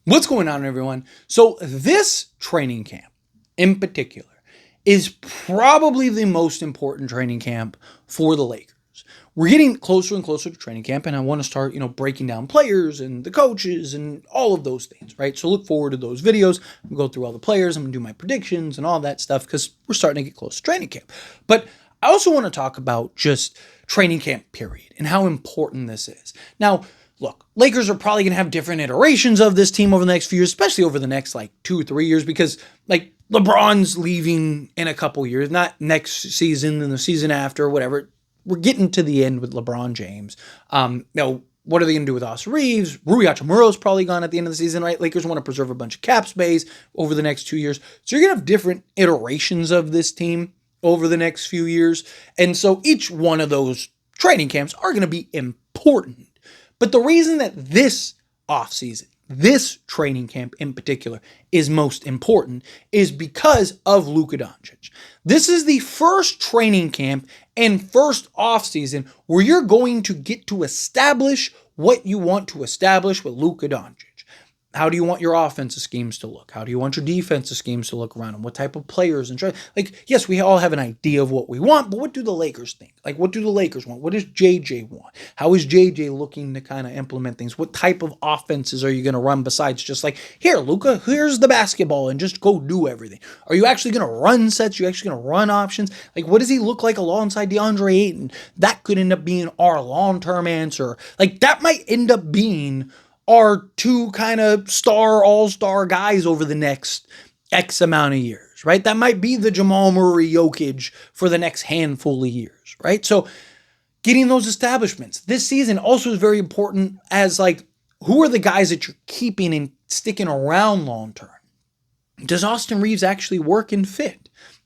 What's going on, everyone? So this training camp in particular is probably the most important training camp for the Lakers. We're getting closer and closer to training camp, and I want to start, breaking down players and the coaches and all of those things, right? So look forward to those videos. I'm going to go through all the players. I'm going to do my predictions and all that stuff because we're starting to get close to training camp. But I also want to talk about just training camp period and how important this is. Now, look, Lakers are probably going to have different iterations of this team over the next few years, especially over the next 2 or 3 years, because LeBron's leaving in a couple years, not next season and the season after, or whatever. We're getting to the end with LeBron James. What are they going to do with Austin Reeves? Rui Hachimuro's probably gone at the end of the season, right? Lakers want to preserve a bunch of cap space over the next 2 years. So you're going to have different iterations of this team over the next few years. And so each one of those training camps are going to be important. But the reason that this offseason, this training camp in particular, is most important is because of Luka Doncic. This is the first training camp and first offseason where you're going to get to establish what you want to establish with Luka Doncic. How do you want your offensive schemes to look? How do you want your defensive schemes to look around them? What type of players and yes, we all have an idea of what we want, but what do the Lakers think? What do the Lakers want? What does JJ want? How is JJ looking to kind of implement things? What type of offenses are you going to run besides just here, Luka, here's the basketball and just go do everything? Are you actually going to run sets? Are you actually going to run options? What does he look like alongside DeAndre Ayton? That could end up being our long-term answer. That might end up being are two kind of all-star guys over the next X amount of years, right? That might be the Jamal Murray Jokic for the next handful of years, right? So getting those establishments. This season also is very important as who are the guys that you're keeping and sticking around long-term? Does Austin Reeves actually work and fit?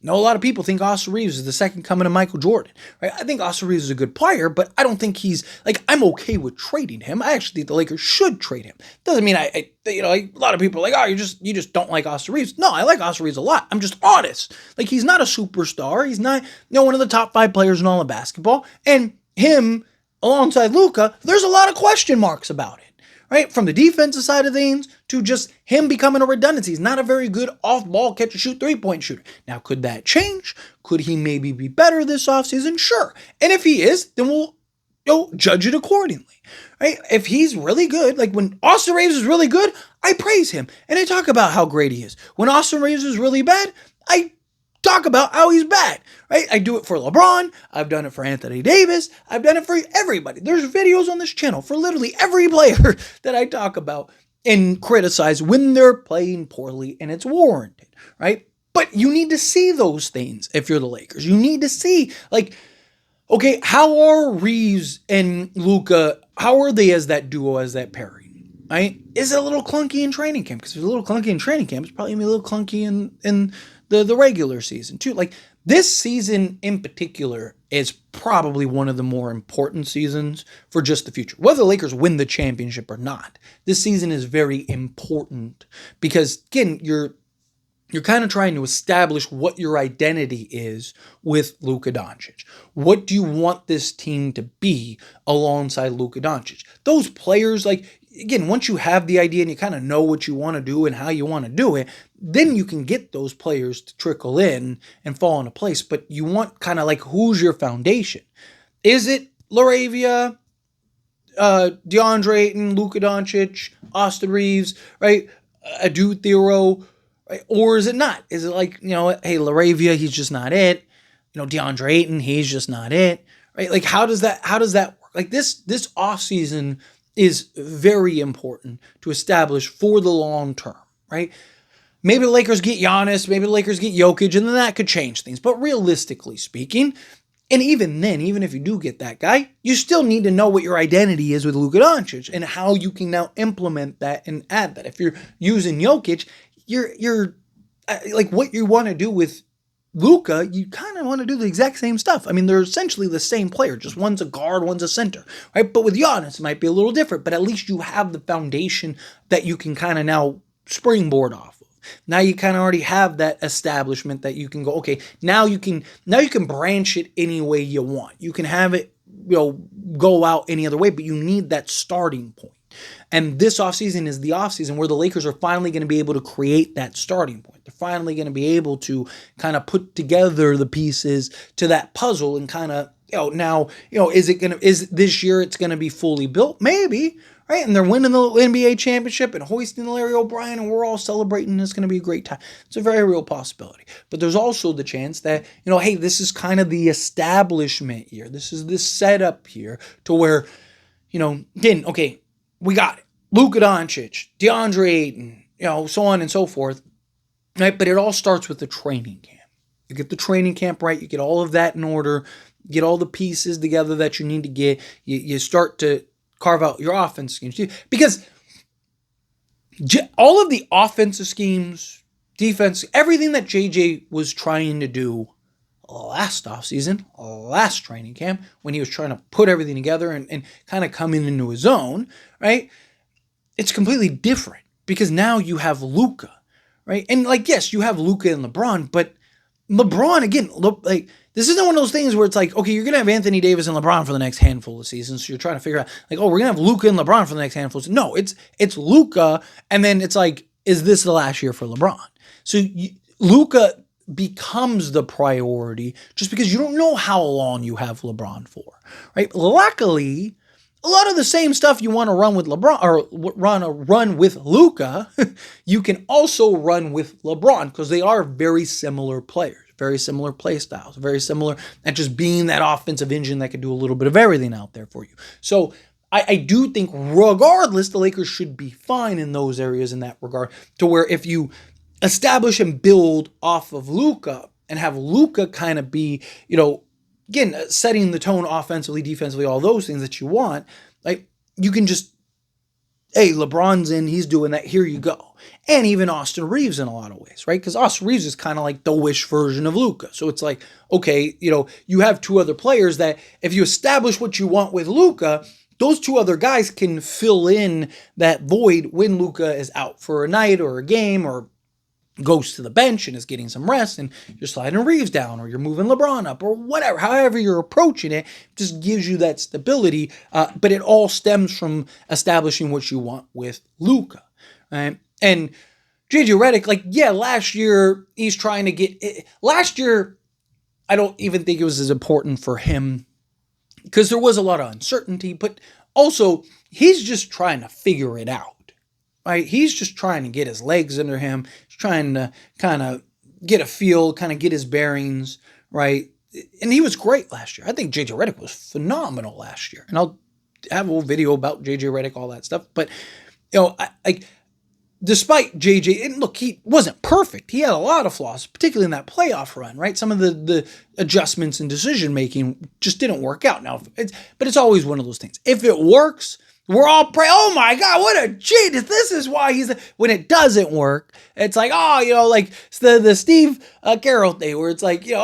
A lot of people think Austin Reeves is the second coming of Michael Jordan, right? I think Austin Reeves is a good player, but I don't think he's I'm okay with trading him. I actually think the Lakers should trade him. Doesn't mean a lot of people are oh, you just don't like Austin Reeves. No, I like Austin Reeves a lot. I'm just honest. He's not a superstar. He's not one of the top 5 players in all of basketball. And him alongside Luka, there's a lot of question marks about it. Right? From the defensive side of things to just him becoming a redundancy. He's not a very good off-ball catch-and-shoot three-point shooter. Now, could that change? Could he maybe be better this offseason? Sure. And if he is, then we'll judge it accordingly. Right? If he's really good, when Austin Reeves is really good, I praise him. And I talk about how great he is. When Austin Reeves is really bad, I talk about how he's bad, right? I do it for LeBron. I've done it for Anthony Davis. I've done it for everybody. There's videos on this channel for literally every player that I talk about and criticize when they're playing poorly, and it's warranted, right? But you need to see those things if you're the Lakers. You need to see, okay, how are Reeves and Luka, how are they as that duo, as that pairing, right? Is it a little clunky in training camp? Because if it's a little clunky in training camp, it's probably going to be a little clunky in the regular season too. This season in particular is probably one of the more important seasons for just the future. Whether the Lakers win the championship or not, this season is very important because, again, you're kind of trying to establish what your identity is with Luka Doncic. What do you want this team to be alongside Luka Doncic? Those players, again, once you have the idea and you kind of know what you want to do and how you want to do it, then you can get those players to trickle in and fall into place. But you want kind of who's your foundation? Is it Laravia, DeAndre Ayton, Luka Doncic, Austin Reeves, right? Adu Thero, right? Or is it not? Is it hey, Laravia, he's just not it. DeAndre Ayton, he's just not it, right? How does that work? This offseason is very important to establish for the long term, right? Maybe the Lakers get Giannis, maybe the Lakers get Jokic, and then that could change things. But realistically speaking, and even then, even if you do get that guy, you still need to know what your identity is with Luka Doncic and how you can now implement that and add that. If you're using Jokic, you're what you want to do with Luka, you kind of want to do the exact same stuff. I mean, they're essentially the same player. Just one's a guard, one's a center, right? But with Giannis, it might be a little different. But at least you have the foundation that you can kind of now springboard off of. Now you kind of already have that establishment that you can go, okay, now you can branch it any way you want. You can have it, go out any other way, but you need that starting point. And this offseason is the offseason where the Lakers are finally going to be able to create that starting point. They're finally going to be able to kind of put together the pieces to that puzzle and kind of, now, is this year it's going to be fully built? Maybe, right? And they're winning the NBA championship and hoisting Larry O'Brien, and we're all celebrating. It's going to be a great time. It's a very real possibility. But there's also the chance that, hey, this is kind of the establishment year. This is this setup here to where, again, okay, we got it. Luka Doncic, DeAndre Ayton, so on and so forth, right? But it all starts with the training camp. You get the training camp right. You get all of that in order. Get all the pieces together that you need to get. You start to carve out your offense schemes. Because all of the offensive schemes, defense, everything that JJ was trying to do last offseason, last training camp, when he was trying to put everything together and kind of come into his own, right? It's completely different because now you have Luka, right? And yes, you have Luka and LeBron, but LeBron, again, this isn't one of those things where it's like, okay, you're going to have Anthony Davis and LeBron for the next handful of seasons. So you're trying to figure out, we're going to have Luka and LeBron for the next handful of seasons. No, it's Luka, and then it's like, is this the last year for LeBron? So Luka becomes the priority just because you don't know how long you have LeBron for, right? Luckily, a lot of the same stuff you want to run with LeBron or run with Luka, you can also run with LeBron because they are very similar players. Very similar play styles, very similar at just being that offensive engine that could do a little bit of everything out there for you. So I do think regardless, the Lakers should be fine in those areas in that regard, to where if you establish and build off of Luka and have Luka kind of be, again, setting the tone offensively, defensively, all those things that you want, you can just, hey, LeBron's in, he's doing that, here you go. And even Austin Reeves in a lot of ways, right? Because Austin Reeves is kind of like the Wish version of Luka. So it's like, okay, you have two other players that if you establish what you want with Luka, those two other guys can fill in that void when Luka is out for a night or a game or goes to the bench and is getting some rest, and you're sliding Reeves down or you're moving LeBron up or whatever, however you're approaching it, just gives you that stability. But it all stems from establishing what you want with Luka. Right? And JJ Redick, last year he's trying to get it. Last year, I don't even think it was as important for him because there was a lot of uncertainty, but also he's just trying to figure it out. Right? He's just trying to get his legs under him. He's trying to kind of get a feel, kind of get his bearings, right? And he was great last year. I think JJ Redick was phenomenal last year. And I'll have a whole video about JJ Redick, all that stuff. But, despite JJ, and look, he wasn't perfect. He had a lot of flaws, particularly in that playoff run, right? Some of the adjustments in decision-making just didn't work out. Now, but it's always one of those things. If it works, we're all oh my God, what a genius. This is why when it doesn't work, it's like, it's the Steve Carroll thing where it's like, you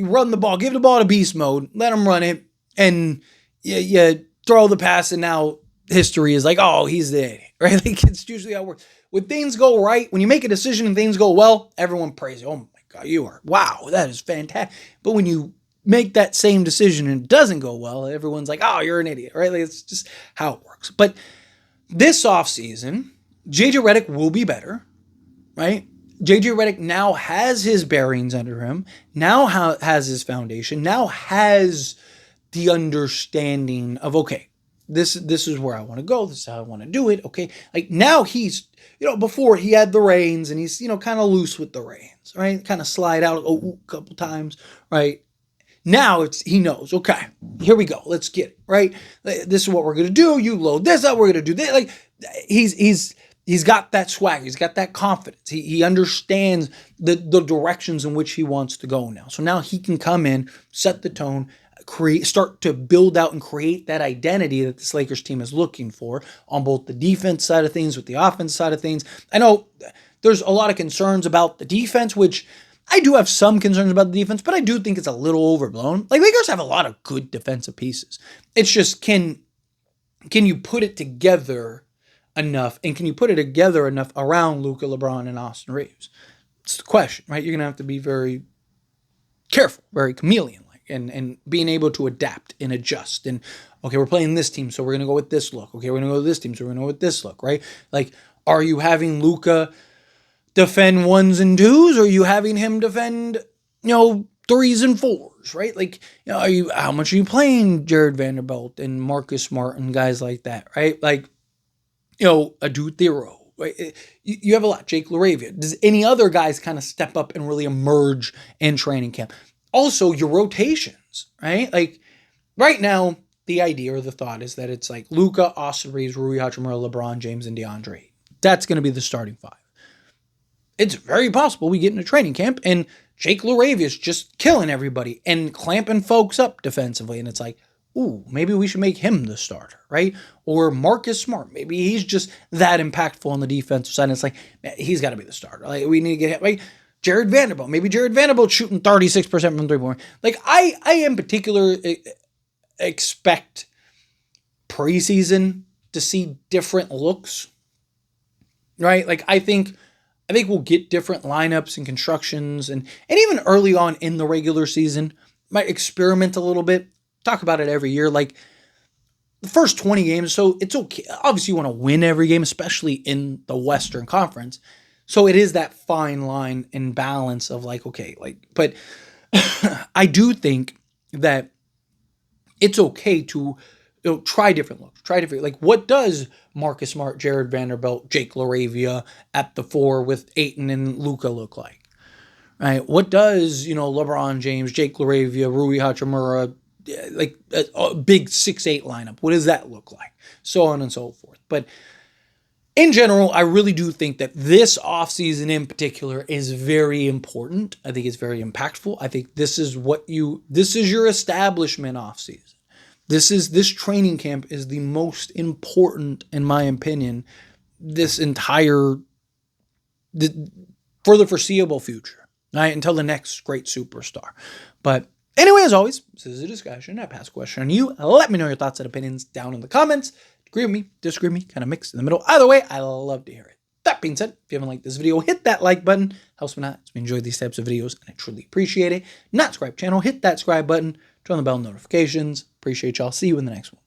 run the ball, give the ball to beast mode, let him run it, and you throw the pass, and now history is like, oh, he's the idiot, right? It's usually how it works. When things go right, when you make a decision and things go well, everyone praise you. Oh my God, wow, that is fantastic. But when you make that same decision and it doesn't go well, everyone's like, oh, you're an idiot, right? It's just how it works. But this offseason, JJ Redick will be better, right? JJ Redick now has his bearings under him, now has his foundation, now has the understanding of, okay, this is where I want to go, this is how I want to do it, okay? Now he's, before he had the reins and he's, kind of loose with the reins, right? Kind of slide out a couple times, right? Now he knows, okay, here we go. Let's get it, right? This is what we're going to do. You load this up. We're going to do this. He's got that swag. He's got that confidence. He understands the directions in which he wants to go now. So now he can come in, set the tone, start to build out and create that identity that this Lakers team is looking for on both the defense side of things with the offense side of things. I know there's a lot of concerns about the defense, which I do have some concerns about the defense, but I do think it's a little overblown. Lakers have a lot of good defensive pieces. It's just, can you put it together enough, and can you put it together enough around Luka, LeBron, and Austin Reeves? It's the question, right? You're going to have to be very careful, very chameleon-like. and being able to adapt and adjust. And okay, we're playing this team, so we're gonna go with this look. Okay, we're gonna go with this team, so we're gonna go with this look, right? Like, are you having Luka defend ones and twos, or are you having him defend, threes and fours, right? Like, how much are you playing Jared Vanderbilt and Marcus Smart and guys like that, right? Like, a Dude Thero, right? You have a lot. Jake LaRavia. Does any other guys kind of step up and really emerge in training camp? Also, your rotations, right? Like, right now, the idea or the thought is that it's like Luka, Austin Reeves, Rui Hachimura, LeBron James, and DeAndre. That's going to be the starting five. It's very possible we get into training camp and Jake LaRavia is just killing everybody and clamping folks up defensively. And it's like, ooh, maybe we should make him the starter, right? Or Marcus Smart. Maybe he's just that impactful on the defensive side. And it's like, man, he's got to be the starter. Like, we need to get him. Like, Jared Vanderbilt. Maybe Jared Vanderbilt shooting 36% from three-point. Like, I in particular expect preseason to see different looks, right? Like, I think we'll get different lineups and constructions and even early on in the regular season, might experiment a little bit. Talk about it every year. Like, the first 20 games, so it's okay. Obviously, you want to win every game, especially in the Western Conference. So it is that fine line and balance of like, okay, like, but I do think that it's okay to try different looks, like, what does Marcus Smart, Jared Vanderbilt, Jake LaRavia at the four with Ayton and Luka look like, right? What does, LeBron James, Jake LaRavia, Rui Hachimura, like a big 6'8" lineup, what does that look like? So on and so forth. But in general, I really do think that this offseason in particular is very important. I think it's very impactful. I think this is your establishment offseason. This training camp is the most important, in my opinion, for the foreseeable future, right? Until the next great superstar. But anyway, as always, this is a discussion. I pass a question on you. Let me know your thoughts and opinions down in the comments. Agree with me, disagree with me, kind of mixed in the middle. Either way, I love to hear it. That being said, if you haven't liked this video, hit that like button. Helps me out. If you enjoy these types of videos, and I truly appreciate it. Not subscribe channel, hit that subscribe button. Turn on the bell notifications. Appreciate y'all. See you in the next one.